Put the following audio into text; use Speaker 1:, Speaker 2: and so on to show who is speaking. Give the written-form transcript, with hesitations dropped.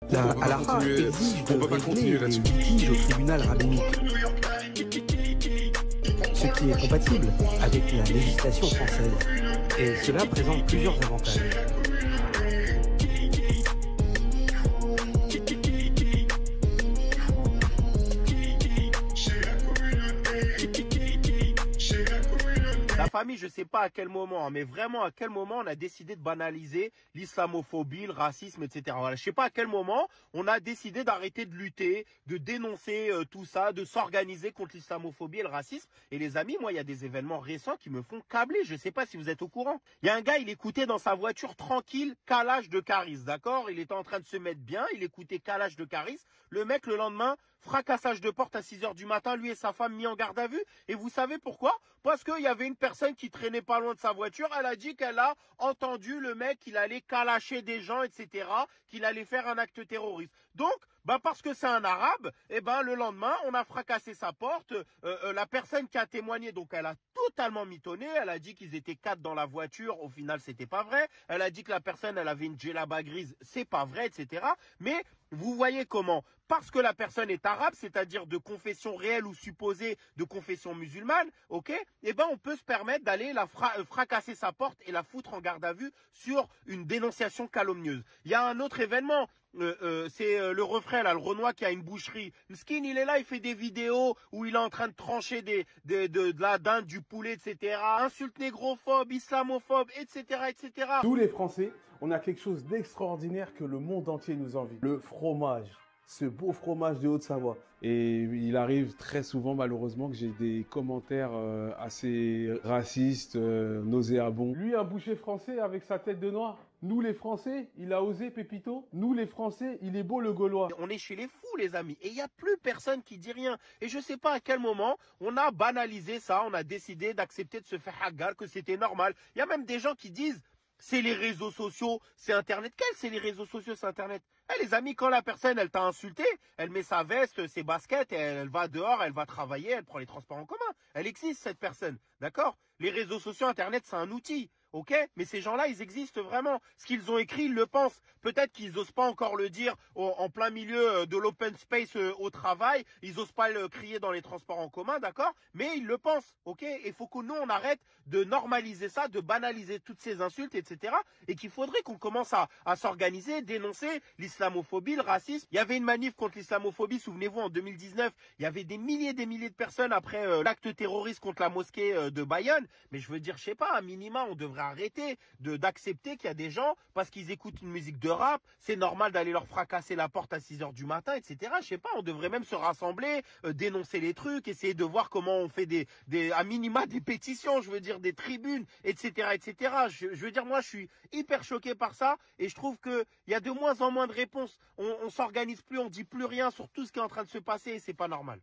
Speaker 1: La halakha exige de régler les litiges au tribunal rabbinique, ce qui est compatible avec la législation française. Et cela présente plusieurs avantages.
Speaker 2: La famille, je sais pas à quel moment, mais vraiment à quel moment on a décidé de banaliser l'islamophobie, le racisme, etc. Voilà, je sais pas à quel moment on a décidé d'arrêter de lutter, de dénoncer tout ça, de s'organiser contre l'islamophobie et le racisme. Et les amis, moi, il y a des événements récents qui me font câbler. Je sais pas si vous êtes au courant. Il y a un gars, il écoutait dans sa voiture tranquille Kalash de Caris, d'accord? Il était en train de se mettre bien, il écoutait Kalash de Caris. Le mec, le lendemain, fracassage de porte à 6 h du matin, lui et sa femme mis en garde à vue. Et vous savez pourquoi? Parce qu'il y avait une personne qui traînait pas loin de sa voiture. Elle a dit qu'elle a entendu le mec qu'il allait calacher des gens, etc., qu'il allait faire un acte terroriste. Donc, parce que c'est un arabe, le lendemain, on a fracassé sa porte. La personne qui a témoigné, donc elle a totalement mitonné. Elle a dit qu'ils étaient 4 dans la voiture. Au final, c'était pas vrai. Elle a dit que la personne, elle avait une djellaba grise. C'est pas vrai, etc. Mais vous voyez comment? Parce que la personne est arabe, c'est-à-dire de confession réelle ou supposée de confession musulmane, ok? On peut se permettre d'aller fracasser sa porte et la foutre en garde à vue sur une dénonciation calomnieuse. Il y a un autre événement. C'est le refrain là, le Renoir qui a une boucherie. Le skin, il est là, il fait des vidéos où il est en train de trancher de la dinde, du poulet, etc. Insulte négrophobe, islamophobe, etc., etc.
Speaker 3: Nous les Français, on a quelque chose d'extraordinaire que le monde entier nous envie. Le fromage. Ce beau fromage de Haute-Savoie. Et il arrive très souvent, malheureusement, que j'ai des commentaires assez racistes, nauséabonds. Lui, un boucher français avec sa tête de noir. Nous, les Français, il a osé, Pépito. Nous, les Français, il est beau, le Gaulois.
Speaker 2: On est chez les fous, les amis. Et il n'y a plus personne qui dit rien. Et je sais pas à quel moment on a banalisé ça. On a décidé d'accepter de se faire hagar, que c'était normal. Il y a même des gens qui disent... C'est les réseaux sociaux, c'est Internet. Quels c'est les réseaux sociaux, c'est Internet? Les amis, quand la personne, elle t'a insulté, elle met sa veste, ses baskets, elle va dehors, elle va travailler, elle prend les transports en commun. Elle existe, cette personne. D'accord? Les réseaux sociaux, Internet, c'est un outil. Ok? Mais ces gens-là, ils existent vraiment. Ce qu'ils ont écrit, ils le pensent. Peut-être qu'ils osent pas encore le dire en plein milieu de l'open space au travail. Ils osent pas le crier dans les transports en commun, d'accord? Mais ils le pensent. Ok? Il faut que nous, on arrête de normaliser ça, de banaliser toutes ces insultes, etc. Et qu'il faudrait qu'on commence à s'organiser, dénoncer l'islamophobie, le racisme. Il y avait une manif contre l'islamophobie, souvenez-vous, en 2019. Il y avait des milliers de personnes après l'acte terroriste contre la mosquée de Bayonne. Mais je veux dire, je sais pas, à minima, on devrait arrêter d'accepter qu'il y a des gens, parce qu'ils écoutent une musique de rap, c'est normal d'aller leur fracasser la porte à 6 h du matin, etc. Je sais pas, on devrait même se rassembler, dénoncer les trucs, essayer de voir comment on fait à minima des pétitions, je veux dire des tribunes, etc., etc. Je veux dire, moi, je suis hyper choqué par ça, et je trouve que il y a de moins en moins de réponses. On s'organise plus, on dit plus rien sur tout ce qui est en train de se passer, et c'est pas normal.